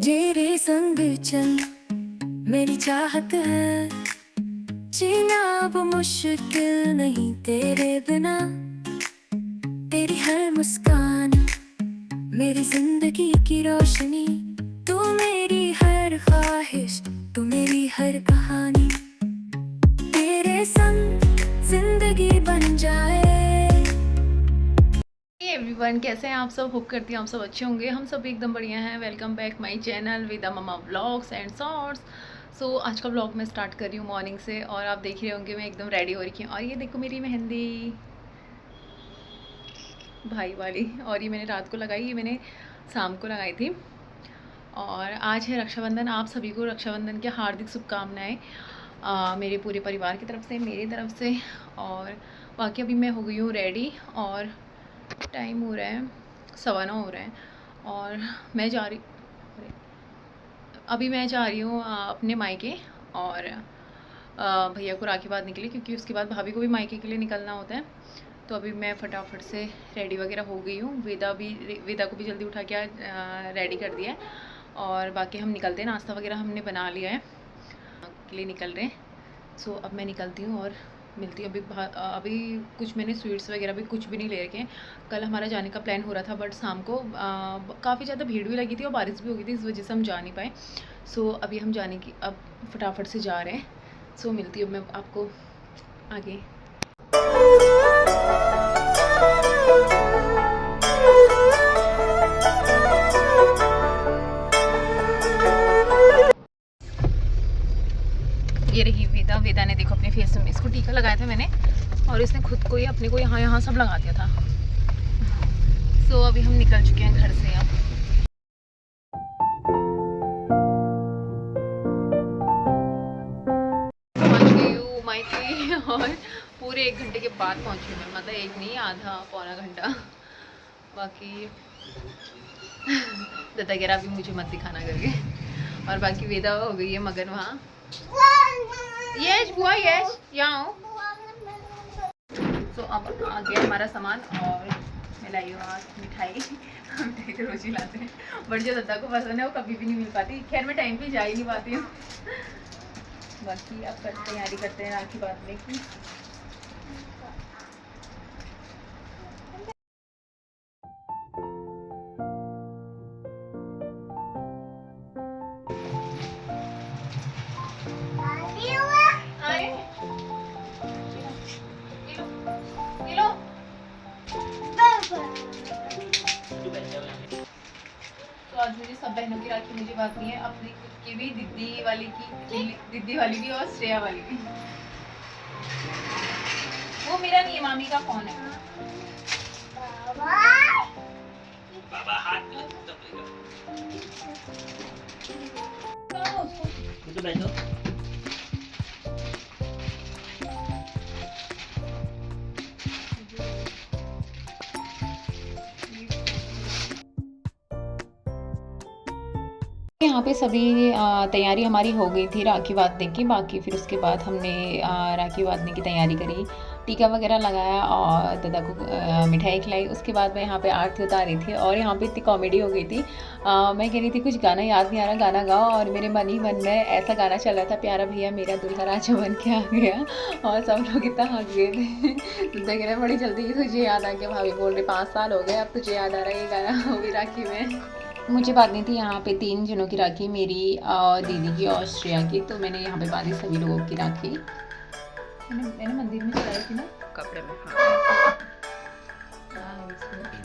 तेरे संग चल मेरी चाहत है, जीना अब मुश्किल नहीं तेरे बिना। तेरी हर मुस्कान मेरी जिंदगी की रोशनी, तू मेरी हर ख्वाहिश, तू मेरी हर कहानी। तेरे संग जिंदगी बन जाए। एवरीवन, कैसे हैं आप सब? होप करती हूँ आप सब अच्छे होंगे। हम सब एकदम बढ़िया हैं। वेलकम बैक माय चैनल विदा ममा व्लॉग्स एंड शॉर्ट्स। सो आज का व्लॉग मैं स्टार्ट कर रही हूँ मॉर्निंग से, और आप देख रहे होंगे मैं एकदम रेडी हो रही हूँ। और ये देखो मेरी मेहंदी भाई वाली, और ये मैंने रात को लगाई, ये मैंने शाम को लगाई थी। और आज है रक्षाबंधन। आप सभी को रक्षाबंधन की हार्दिक शुभकामनाएँ मेरे पूरे परिवार की तरफ से, मेरी तरफ से। और बाकी अभी मैं हो गई हूँ रेडी, और टाइम हो रहा है 9:15 हो रहे हैं। और मैं जा रही अरे, अभी मैं जा रही हूँ अपने मायके। और भैया को राखी बांधने के लिए, क्योंकि उसके बाद भाभी को भी मायके के लिए निकलना होता है। तो अभी मैं फटाफट से रेडी वगैरह हो गई हूँ। वेदा को भी जल्दी उठा के रेडी कर दिया है। और बाकी हम निकलते हैं, नाश्ता वगैरह हमने बना लिया है, के लिए निकल रहे हैं। सो अब मैं निकलती हूँ और मिलती हूँ। अभी कुछ मैंने स्वीट्स वगैरह भी कुछ भी नहीं ले रखे हैं। कल हमारा जाने का प्लान हो रहा था, बट शाम को काफ़ी ज़्यादा भीड़ भी लगी थी और बारिश भी हो गई थी, इस वजह से हम जा नहीं पाए। सो अभी हम जाने की अब फटाफट से जा रहे हैं। सो मिलती हूँ मैं आपको आगे। ये रही वेदा। वेदा ने देखो अपने फेस में, इसको टीका लगाया था मैंने, और इसने खुद को ही अपने को यहाँ यहाँ सब लगा दिया था। सो अभी हम निकल चुके हैं घर से अब। पहुँच गई हूँ मायके, और पूरे 1 घंटे के बाद पहुँची हूँ मैं, मतलब एक नहीं, आधा पौना घंटा। बाकी दादा कह रहा अभी मुझे मत दिखाना करके। और बाकी वेदा हो गई है मगन वहाँ। यस बुआ, यस यहाँ आओ। सो अब आ गया हमारा सामान, और मैं लाई हूँ आज मिठाई। मिठाई तो रोज ही लाते हैं, बट जो दादा को पसंद है वो कभी भी नहीं मिल पाती। खैर मैं टाइम पे जा ही नहीं पाती हूँ। बाकी अब तैयारी करते हैं राखी बांधने की। तो आज मुझे सब बहनों की राखी मुझे बांधनी है, अपनी खुद की भी, दीदी वाली भी, और श्रेया वाली भी। वो मेरा नहीं है, मामी का फोन है। बाबा हाथ बैठो। यहाँ पे सभी तैयारी हमारी हो गई थी राखी बांधने की। बाकी फिर उसके बाद हमने राखी बांधने की तैयारी करी, टीका वगैरह लगाया और दादा को मिठाई खिलाई। उसके बाद मैं यहाँ पे आरती उतार रही थी, और यहाँ पे इतनी कॉमेडी हो गई थी। मैं कह रही थी कुछ गाना याद नहीं आ रहा, गाना गाओ, और मेरे मन ही मन में ऐसा गाना चल रहा था, प्यारा भैया मेरा दुल्हा राजा बन के आ गया। और सब लोग इतना हंस गए थे। दादा कह रहे बड़ी जल्दी तुझे याद आ गया। भाभी बोल रहे 5 साल हो गए अब तुझे याद आ रहा है ये गाना, वो भी राखी में। मुझे बांधनी थी यहाँ पे 3 जनों की राखी, मेरी और दीदी की और श्रेया की। तो मैंने यहाँ पे बांधी सभी लोगों की राखी। मैंने मंदिर में चलाई थी ना कपड़े में। हाँ,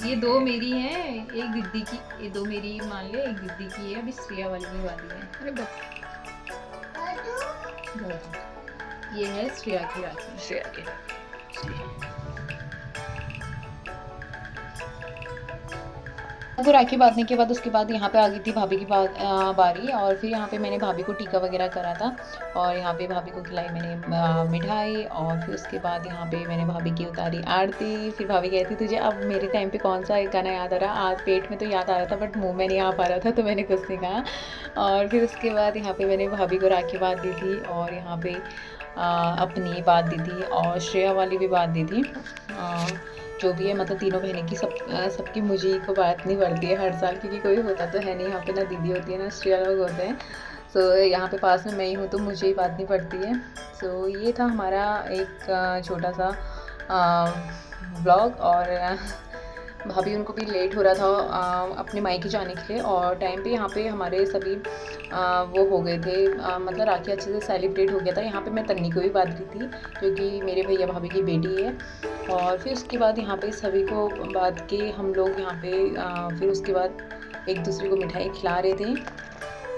ये 2 मेरी हैं, एक दीदी की, ये 2 मेरी मान लिया, एक दीदी की है, अभी श्रेया वाली भी बांधी है। अरे ये है श्रेया की राखी, श्रेया की राखी। तो राखी बांधने के बाद उसके बाद यहाँ पे आ गई थी भाभी की बारी, और फिर यहाँ पे मैंने भाभी को टीका वगैरह करा था, और यहाँ पे भाभी को खिलाई मैंने मिठाई। और फिर उसके बाद यहाँ पे मैंने भाभी की उतारी आरती। फिर भाभी कहती तुझे अब मेरे टाइम पे कौन सा गाना याद आ रहा? आज पेट में तो याद आ रहा था, बट मुँह में नहीं आ पा रहा था, तो मैंने कुछ नहीं कहा। और फिर उसके बाद यहाँ पर मैंने भाभी को राखी बांध दी थी, और यहाँ पर अपनी बांध दी थी, और श्रेया वाली भी बांध दी थी। जो भी है मतलब तीनों बहनें की सबकी मुझे को बांटनी पड़ती है हर साल, क्योंकि कोई होता तो है नहीं यहाँ पे, ना दीदी होती है ना सिस्टर लोग होते हैं। सो यहाँ पे पास में मैं ही हूँ तो मुझे ही बांटनी पड़ती है। सो ये था हमारा एक छोटा सा व्लॉग। और भाभी उनको भी लेट हो रहा था अपने मायके जाने के लिए, और टाइम पे यहाँ पे हमारे सभी वो हो गए थे, मतलब राखी अच्छे से सेलिब्रेट हो गया था। यहाँ पे मैं तन्नी को भी बांध रही थी जो कि मेरे भैया भाभी की बेटी है। और फिर उसके बाद यहाँ पे सभी को बांध के हम लोग यहाँ पे फिर उसके बाद एक दूसरे को मिठाई खिला रहे थे।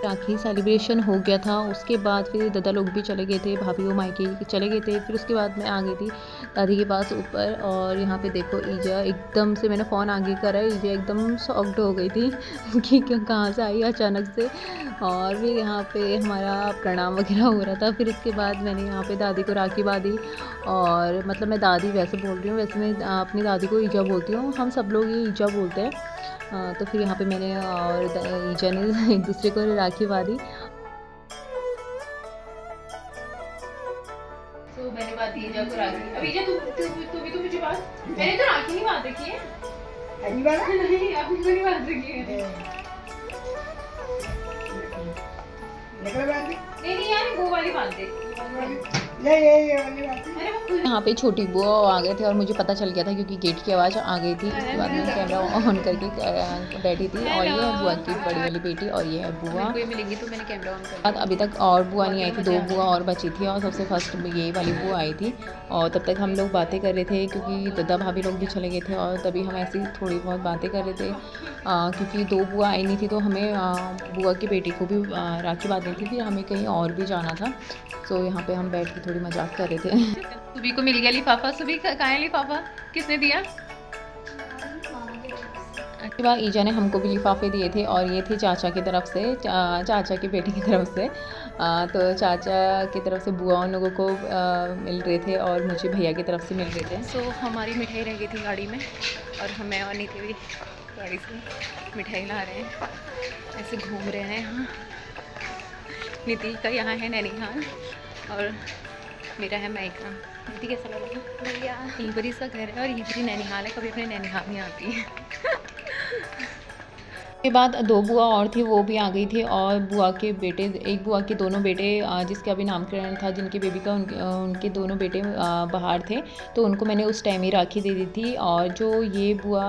राखी सेलिब्रेशन हो गया था, उसके बाद फिर दादा लोग भी चले गए थे, भाभी वो मायके चले गए थे। फिर उसके बाद मैं आ गई थी दादी के पास ऊपर। और यहाँ पे देखो ईजा एकदम से, मैंने फ़ोन आगे करा, ईजा एकदम शॉक्ड हो गई थी कि कहाँ से आई अचानक से। और फिर यहाँ पे हमारा प्रणाम वगैरह हो रहा था। फिर उसके बाद मैंने यहाँ पे दादी को राखी बांधी। और मतलब मैं दादी वैसे बोल रही हूँ, वैसे मैं अपनी दादी को ईजा बोलती हूँ, हम सब लोग ये ईजा बोलते हैं। तो फिर यहाँ पे मैंने और ईजा ने एक दूसरे को राखी बांधी। तो मैंने बांधी ईजा को राखी। अब ईजा तू भी तो मुझे बांध। मैंने तो राखी नहीं बांध रखी है। नहीं, आपने तो नहीं बांध रखी है। नहीं यार, वो वाली बांध दे। यहाँ पे छोटी बुआ आ गए थे और मुझे पता चल गया था क्योंकि गेट की आवाज़ आ गई थी। उसके बाद मैं कैमरा ऑन करके बैठी थी। और ये है बुआ की बड़ी वाली बेटी और ये है बुआ। मिलेंगी तो मैंने कैमरा ऑन कर। अभी तक और बुआ नहीं आई थी, 2 बुआ और बची थी और सबसे फर्स्ट ये वाली बुआ आई थी। और तब तक हम लोग बातें कर रहे थे क्योंकि दादा भाभी लोग भी चले गए थे, और तभी हम ऐसी थोड़ी बहुत बातें कर रहे थे क्योंकि 2 बुआ आई नहीं थी तो हमें बुआ की बेटी को भी राखी बांधनी थी, फिर हमें कहीं और भी जाना था। तो यहाँ पे हम बैठ के थोड़ी मजाक कर रहे थे। सुबी को मिल गया लिफाफा। सुबी कहाँ है लिफाफा? किसने दिया? उसके बाद ईजा ने हमको भी लिफाफे दिए थे और ये थे चाचा की तरफ से, चाचा की बेटी की तरफ से। तो चाचा की तरफ से बुआ उन लोगों को मिल रहे थे और मुझे भैया की तरफ से मिल रहे थे। सो हमारी मिठाई रह गई थी गाड़ी में और हमें और नीति भी गाड़ी से मिठाई ला रहे हैं, ऐसे घूम रहे हैं। यहाँ नीति का यहाँ है नैनीहाल और मेरा है मायका। नीति कैसा लग रहा है? बढ़िया। यहीं पर इसका घर है और यहीं पर ही नैनीहाल है, कभी अपने नैनीहाल नहीं आती है। के बाद 2 बुआ और थी, वो भी आ गई थी। और बुआ के बेटे, एक बुआ के दोनों बेटे जिसके अभी नामकरण था, जिनके बेबी का उनके दोनों बेटे बाहर थे, तो उनको मैंने उस टाइम ही राखी दे दी थी। और जो ये बुआ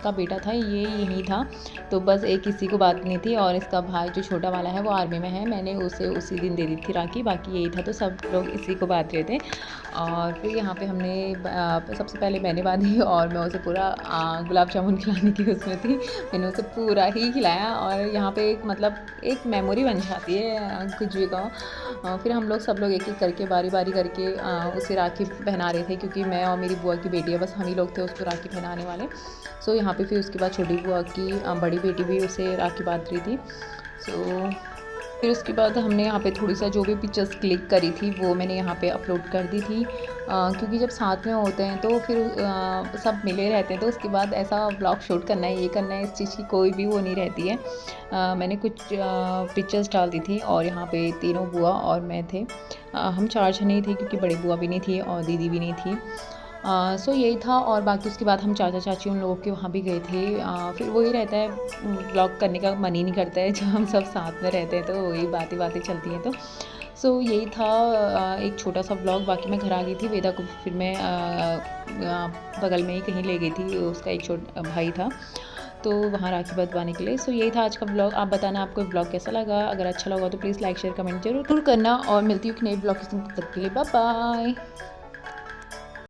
का बेटा था ये यहीं था, तो बस एक किसी को बात नहीं थी। और इसका भाई जो छोटा वाला है वो आर्मी में है, मैंने उसे उसी दिन दे दी थी राखी, बाकी यही था। तो सब लोग इसी को बांध रहे थे। और फिर यहाँ पे हमने सबसे पहले मैंने बांधी और मैं उसे पूरा गुलाब जामुन खिलाने की उसमें थी, मैंने उसे पूरा ही खिलाया। और यहाँ पे एक मतलब एक मेमोरी बन जाती है कुछ भी कहो। फिर हम लोग सब लोग एक एक करके बारी बारी करके उसे राखी पहना रहे थे, क्योंकि मैं और मेरी बुआ की बेटी है, बस हम ही लोग थे उसको राखी पहनाने वाले। सो यहाँ पे फिर उसके बाद छोटी बुआ की बड़ी बेटी भी उसे राखी बांध रही थी। सो फिर उसके बाद हमने यहाँ पे थोड़ी सा जो भी पिक्चर्स क्लिक करी थी वो मैंने यहाँ पे अपलोड कर दी थी, क्योंकि जब साथ में होते हैं तो फिर सब मिले रहते हैं, तो उसके बाद ऐसा व्लॉग शूट करना है, ये करना है, इस चीज़ की कोई भी वो नहीं रहती है। मैंने कुछ पिक्चर्स डाल दी थी और यहाँ पे तीनों बुआ और मैं थे। हम 4 जने ही थे क्योंकि बड़ी बुआ भी नहीं थी और दीदी भी नहीं थी। सो यही था। और बाकी उसके बाद हम चाचा चाची उन लोगों के वहाँ भी गए थे। फिर वही रहता है, व्लॉग करने का मन ही नहीं करता है जब हम सब साथ में रहते हैं, तो वही बातें चलती हैं। तो सो यही था एक छोटा सा व्लॉग। बाकी मैं घर आ गई थी, वेदा को फिर मैं बगल में ही कहीं ले गई थी, उसका एक छोटा भाई था तो वहाँ राखी बंधवाने के लिए। सो यही था आज का ब्लॉग। आप बताना आपको ब्लॉग कैसा लगा, अगर अच्छा लगा तो प्लीज़ लाइक शेयर कमेंट जरूर करना। और मिलती हूँ कि नई ब्लॉग के लिए, बाय बाय।